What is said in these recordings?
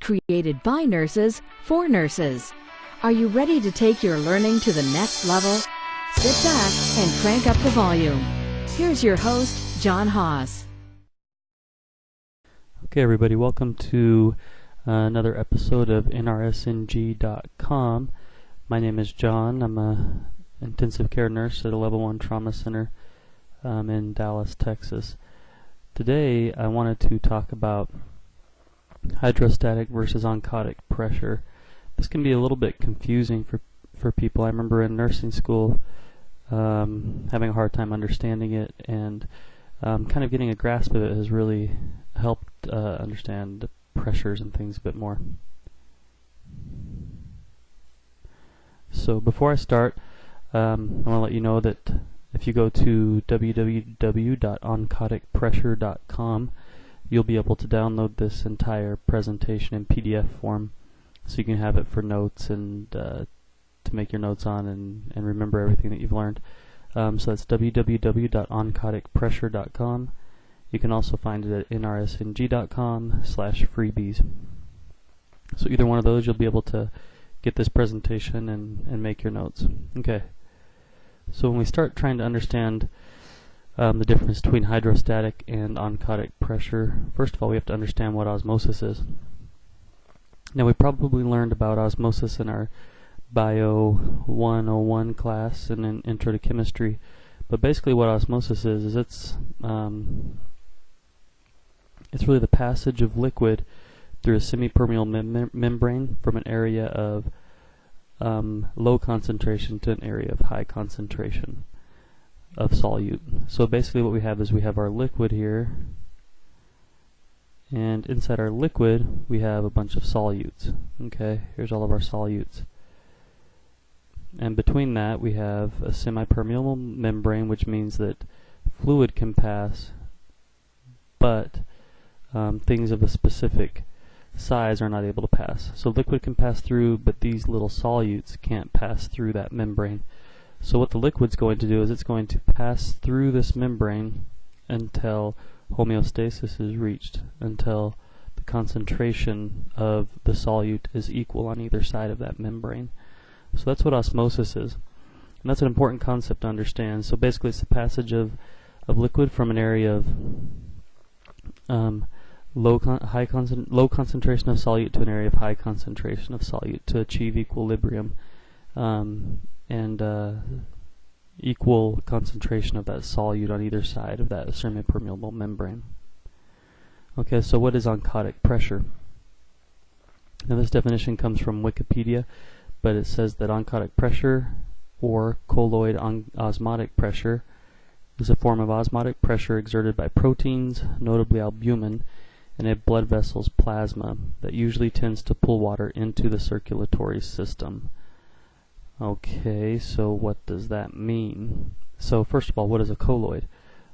created by nurses for nurses. Are you ready to take your learning to the next level? Sit back and crank up the volume. Here's your host, John Haas. Okay, everybody, welcome to another episode of nrsng.com. My name is John. I'm an intensive care nurse at a level 1 trauma center in Dallas, Texas. Today, I wanted to talk about hydrostatic versus oncotic pressure. This can be a little bit confusing for people. I remember in nursing school having a hard time understanding it, and kind of getting a grasp of it has really helped understand the pressures and things a bit more. So before I start, I want to let you know that if you go to www.oncoticpressure.com, you'll be able to download this entire presentation in PDF form, so you can have it for notes and to make your notes on and remember everything that you've learned. So that's www.oncoticpressure.com. You can also find it at nrsng.com/freebies. So either one of those, you'll be able to get this presentation and make your notes. Okay. So when we start trying to understand the difference between hydrostatic and oncotic pressure, first of all, we have to understand what osmosis is. Now, we probably learned about osmosis in our Bio 101 class and in Intro to Chemistry, but basically what osmosis is it's really the passage of liquid through a semipermeable membrane from an area of low concentration to an area of high concentration of solute. So basically what we have is we have our liquid here, and inside our liquid we have a bunch of solutes. Okay, here's all of our solutes. And between that we have a semipermeable membrane, which means that fluid can pass, but things of a specific size are not able to pass. So liquid can pass through, but these little solutes can't pass through that membrane. So what the liquid's going to do is it's going to pass through this membrane until homeostasis is reached, until the concentration of the solute is equal on either side of that membrane. So that's what osmosis is. And that's an important concept to understand. So basically it's the passage of liquid from an area of low concentration of solute to an area of high concentration of solute to achieve equilibrium and equal concentration of that solute on either side of that semipermeable membrane. Okay, so what is oncotic pressure? Now this definition comes from Wikipedia, but it says that oncotic pressure, or colloid osmotic pressure, is a form of osmotic pressure exerted by proteins, notably albumin, in a blood vessel's plasma that usually tends to pull water into the circulatory system. Okay, so what does that mean? So first of all, what is a colloid?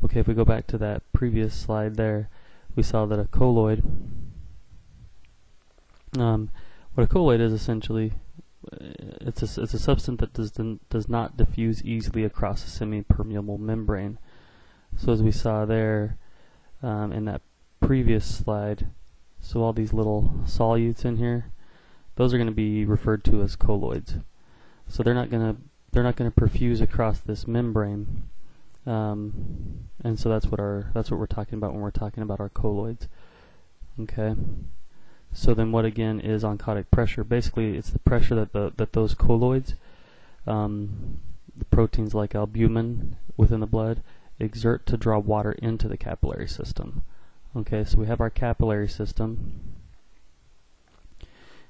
Okay, if we go back to that previous slide there, we saw that a colloid, what a colloid is essentially, it's a substance that does not diffuse easily across a semi-permeable membrane. So as we saw there in that previous slide, so all these little solutes in here, those are going to be referred to as colloids. So they're not going to perfuse across this membrane, and so that's what we're talking about when we're talking about our colloids. Okay. So then, what again is oncotic pressure? Basically, it's the pressure that those colloids, the proteins like albumin within the blood, exert to draw water into the capillary system. Okay, so we have our capillary system,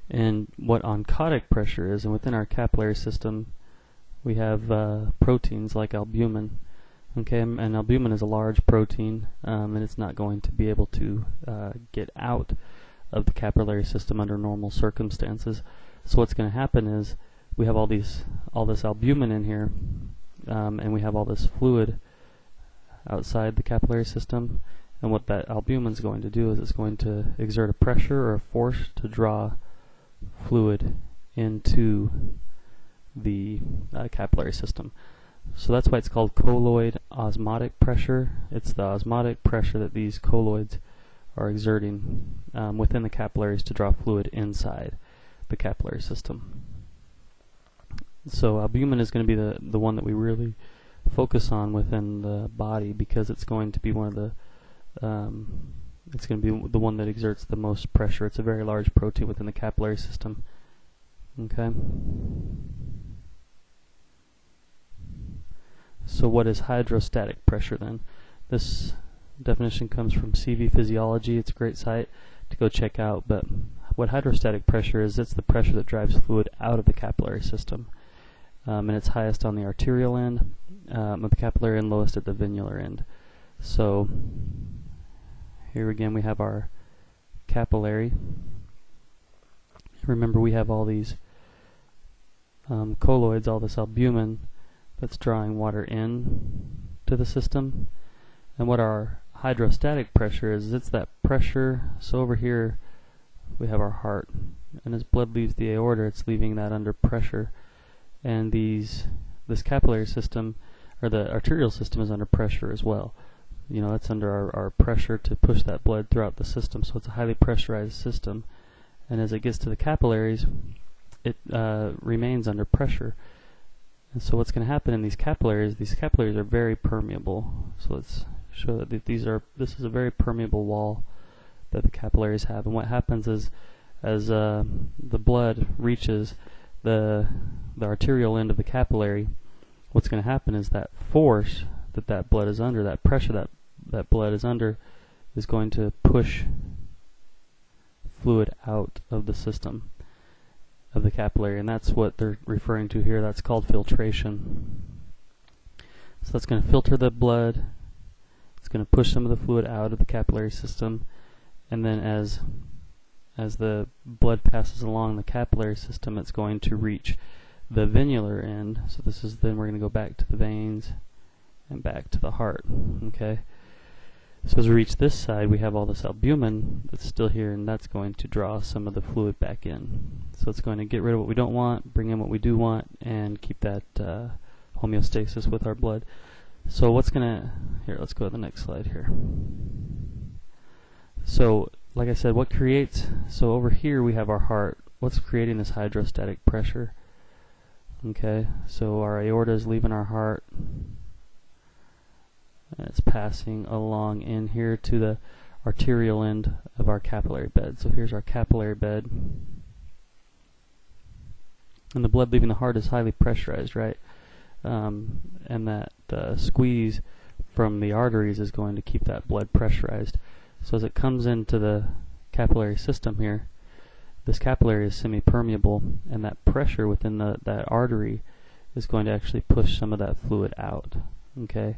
and what oncotic pressure is, and within our capillary system we have proteins like albumin. Okay, and albumin is a large protein, and it's not going to be able to get out of the capillary system under normal circumstances. So what's going to happen is we have all this albumin in here, and we have all this fluid outside the capillary system, and what that albumin is going to do is it's going to exert a pressure or a force to draw fluid into the capillary system. So that's why it's called colloid osmotic pressure. It's the osmotic pressure that these colloids are exerting within the capillaries to draw fluid inside the capillary system. So albumin is going to be the one that we really focus on within the body, because it's going to be one of the it's going to be the one that exerts the most pressure. It's a very large protein within the capillary system. Okay. So what is hydrostatic pressure then? This definition comes from CV Physiology. It's a great site to go check out. But what hydrostatic pressure is, it's the pressure that drives fluid out of the capillary system. And it's highest on the arterial end of the capillary and lowest at the venular end. So here again we have our capillary. Remember, we have all these colloids, all this albumin that's drawing water in to the system. And what our hydrostatic pressure is, it's that pressure. So over here we have our heart, and as blood leaves the aorta, it's leaving that under pressure. And this capillary system, or the arterial system, is under pressure as well. You know, that's under our pressure to push that blood throughout the system. So it's a highly pressurized system. And as it gets to the capillaries, it remains under pressure. And so what's going to happen in these capillaries are very permeable. So let's show that this is a very permeable wall that the capillaries have. And what happens is, as the blood reaches the arterial end of the capillary, what's going to happen is that force that blood is under, that pressure that blood is under, is going to push fluid out of the system of the capillary, and that's what they're referring to here. That's called filtration. So that's going to filter the blood. It's going to push some of the fluid out of the capillary system, and then as the blood passes along the capillary system, it's going to reach the venular end. So then we're going to go back to the veins and back to the heart. Okay. So as we reach this side, we have all this albumin that's still here, and that's going to draw some of the fluid back in. So it's going to get rid of what we don't want, bring in what we do want, and keep that homeostasis with our blood. So let's go to the next slide here. So like I said, so over here we have our heart. What's creating this hydrostatic pressure? Okay, so our aorta is leaving our heart, and it's passing along in here to the arterial end of our capillary bed. So here's our capillary bed. And the blood leaving the heart is highly pressurized, right? And that squeeze from the arteries is going to keep that blood pressurized. So as it comes into the capillary system here, this capillary is semi-permeable, and that pressure within that artery is going to actually push some of that fluid out. Okay?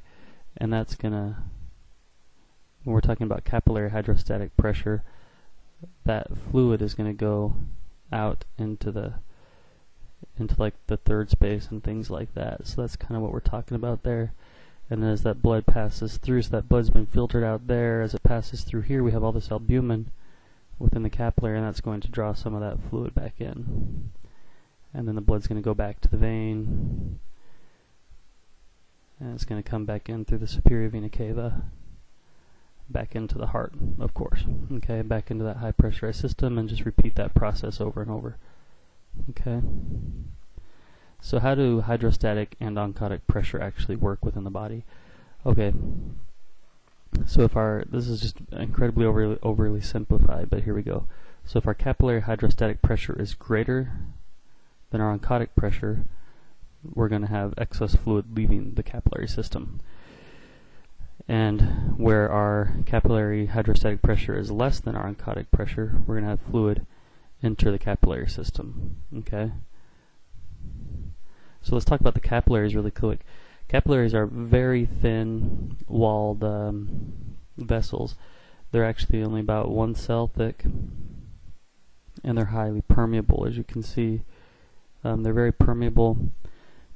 And that's going to, when we're talking about capillary hydrostatic pressure, that fluid is going to go out into like the third space and things like that. So that's kind of what we're talking about there. And then as that blood passes through, so that blood's been filtered out there, as it passes through here, we have all this albumin within the capillary, and that's going to draw some of that fluid back in. And then the blood's going to go back to the vein, and it's going to come back in through the superior vena cava, back into the heart, of course. Okay, back into that high pressurized system, and just repeat that process over and over. Okay. So how do hydrostatic and oncotic pressure actually work within the body? Okay. So this is just incredibly overly simplified, but here we go. So if our capillary hydrostatic pressure is greater than our oncotic pressure, we're going to have excess fluid leaving the capillary system. And where our capillary hydrostatic pressure is less than our oncotic pressure, we're going to have fluid enter the capillary system. Okay? So let's talk about the capillaries really quick. Capillaries are very thin walled vessels. They're actually only about 1 cell thick, and they're highly permeable, as you can see. They're very permeable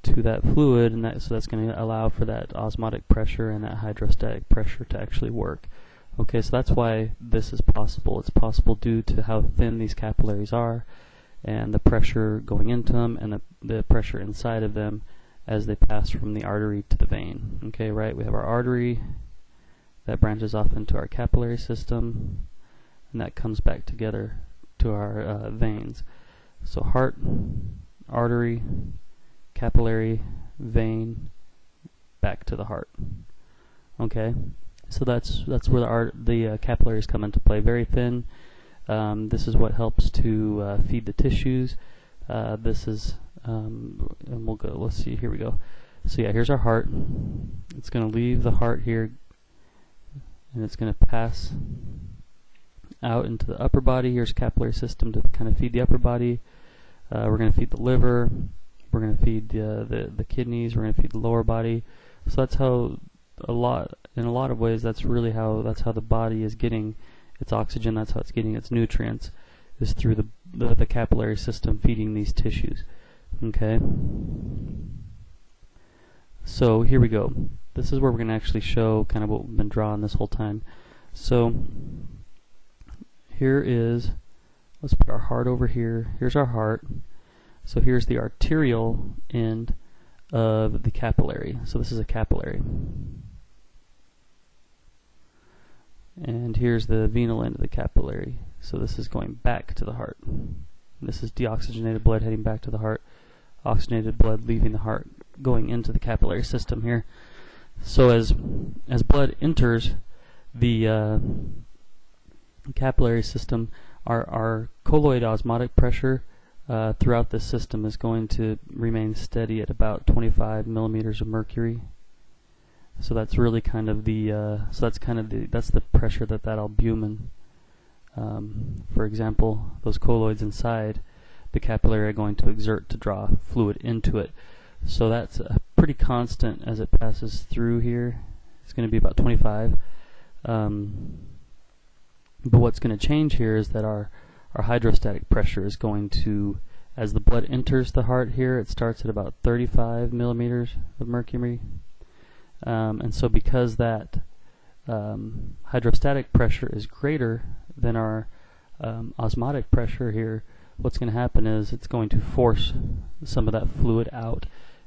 to that fluid, and so that's going to allow for that osmotic pressure and that hydrostatic pressure to actually work. Okay, so that's why this is possible. It's possible due to how thin these capillaries are, and the pressure going into them, and the pressure inside of them as they pass from the artery to the vein. Okay, right? We have our artery that branches off into our capillary system, and that comes back together to our veins. So heart, artery, capillary, vein, back to the heart. Okay, so that's where the capillaries come into play. Very thin. This is what helps to feed the tissues. This is, and we'll go. Let's see. Here we go. So yeah, here's our heart. It's going to leave the heart here, and it's going to pass out into the upper body. Here's capillary system to kind of feed the upper body. We're going to feed the liver. We're going to feed the kidneys. We're going to feed the lower body. So that's how in a lot of ways, that's how the body is getting its oxygen. That's how it's getting its nutrients, is through the capillary system feeding these tissues. Okay. So here we go. This is where we're going to actually show kind of what we've been drawing this whole time. So here is, let's put our heart over here. Here's our heart. So here's the arterial end of the capillary. So this is a capillary. And here's the venal end of the capillary. So this is going back to the heart. This is deoxygenated blood heading back to the heart. Oxygenated blood leaving the heart, going into the capillary system here. So as blood enters the capillary system, our colloid osmotic pressure throughout this system is going to remain steady at about 25 millimeters of mercury. So that's really kind of that's the pressure that albumin, for example, those colloids inside the capillary are going to exert to draw fluid into it. So that's pretty constant as it passes through here. It's going to be about 25. But what's going to change here is that our hydrostatic pressure is going to, as the blood enters the heart here, it starts at about 35 millimeters of mercury. And so because that hydrostatic pressure is greater than our osmotic pressure here, what's going to happen is it's going to force some of that fluid out,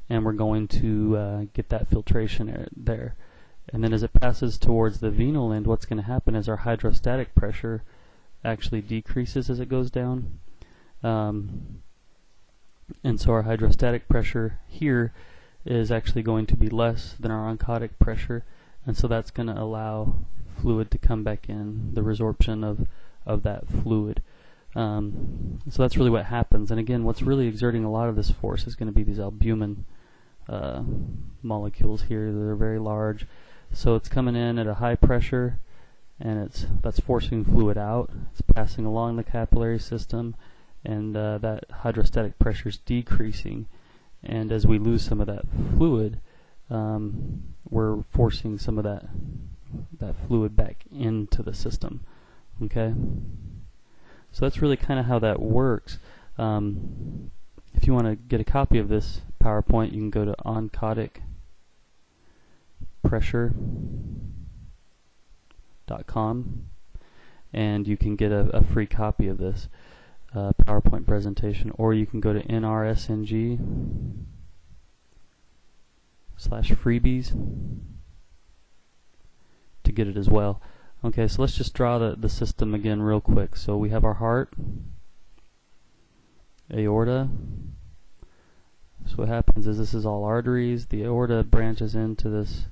and we're going to get that filtration there. And then as it passes towards the venal end, what's going to happen is our hydrostatic pressure actually decreases as it goes down. And so our hydrostatic pressure here is actually going to be less than our oncotic pressure, and so that's going to allow fluid to come back in, the resorption of that fluid. So that's really what happens. And again, what's really exerting a lot of this force is going to be these albumin molecules here that are very large. So it's coming in at a high pressure, and that's forcing fluid out. It's passing along the capillary system, and that hydrostatic pressure is decreasing. And as we lose some of that fluid, we're forcing some of that fluid back into the system. Okay? So that's really kind of how that works. If you want to get a copy of this PowerPoint, you can go to oncotic pressure.com, and you can get a free copy of this PowerPoint presentation, or you can go to nrsng/freebies to get it as well. Okay, so let's just draw the system again real quick. So we have our heart, aorta. So what happens is this is all arteries. The aorta branches into this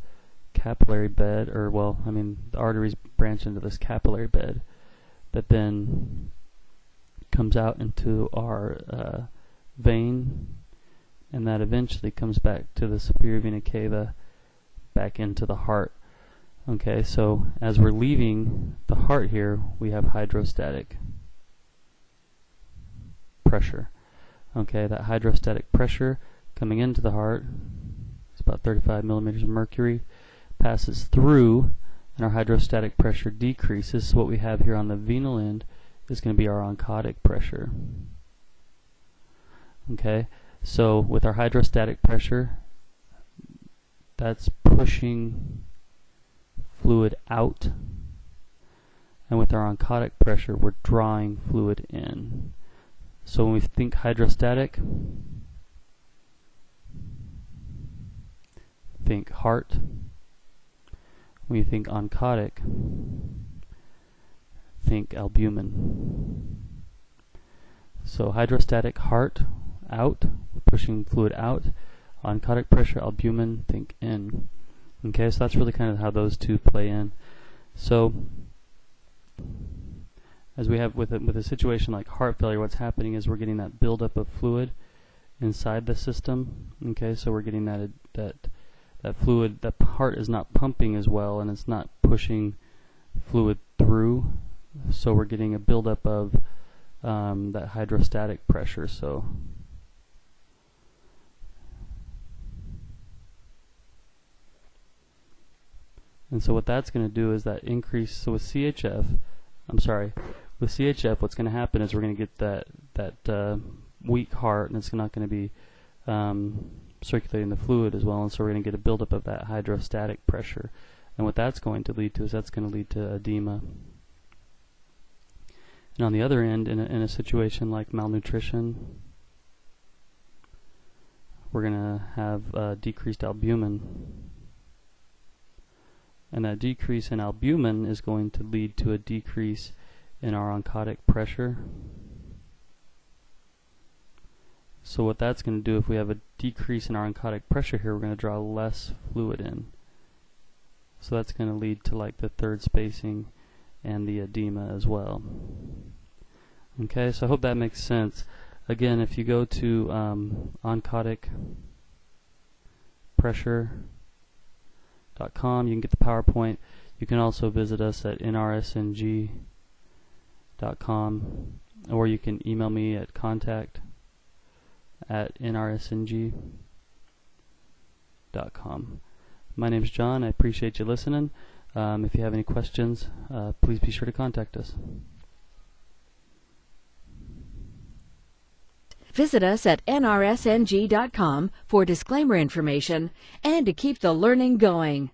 capillary bed, or the arteries branch into this capillary bed that then comes out into our vein, and that eventually comes back to the superior vena cava, back into the heart. Okay, so as we're leaving the heart here, we have hydrostatic pressure. Okay, that hydrostatic pressure coming into the heart, it's about 35 millimeters of mercury, passes through, and our hydrostatic pressure decreases. So what we have here on the venal end is going to be our oncotic pressure. Okay, so with our hydrostatic pressure, that's pushing fluid out, and with our oncotic pressure, we're drawing fluid in. So when we think hydrostatic, think heart. When you think oncotic, think albumin. So hydrostatic, heart, out, pushing fluid out. Oncotic pressure, albumin, think in. Okay, so that's really kind of how those two play in. So as we have with a situation like heart failure, what's happening is we're getting that buildup of fluid inside the system. Okay, so we're getting that fluid. That heart is not pumping as well, and it's not pushing fluid through. So we're getting a buildup of that hydrostatic pressure. So and so what that's going to do is that increase. So with CHF, what's going to happen is we're going to get that weak heart, and it's not going to be circulating the fluid as well, and so we're going to get a buildup of that hydrostatic pressure. And what that's going to lead to is that's going to lead to edema. And on the other end, in a situation like malnutrition, we're going to have decreased albumin. And that decrease in albumin is going to lead to a decrease in our oncotic pressure. So what that's going to do, if we have a decrease in our oncotic pressure here, we're going to draw less fluid in. So that's going to lead to like the third spacing and the edema as well. Okay, so I hope that makes sense. Again, if you go to oncotic pressure.com, you can get the PowerPoint. You can also visit us at nrsng.com, or you can email me at contact@nrsng.com. My name's John. I appreciate you listening. If you have any questions, please be sure to contact us. Visit us at nrsng.com for disclaimer information and to keep the learning going.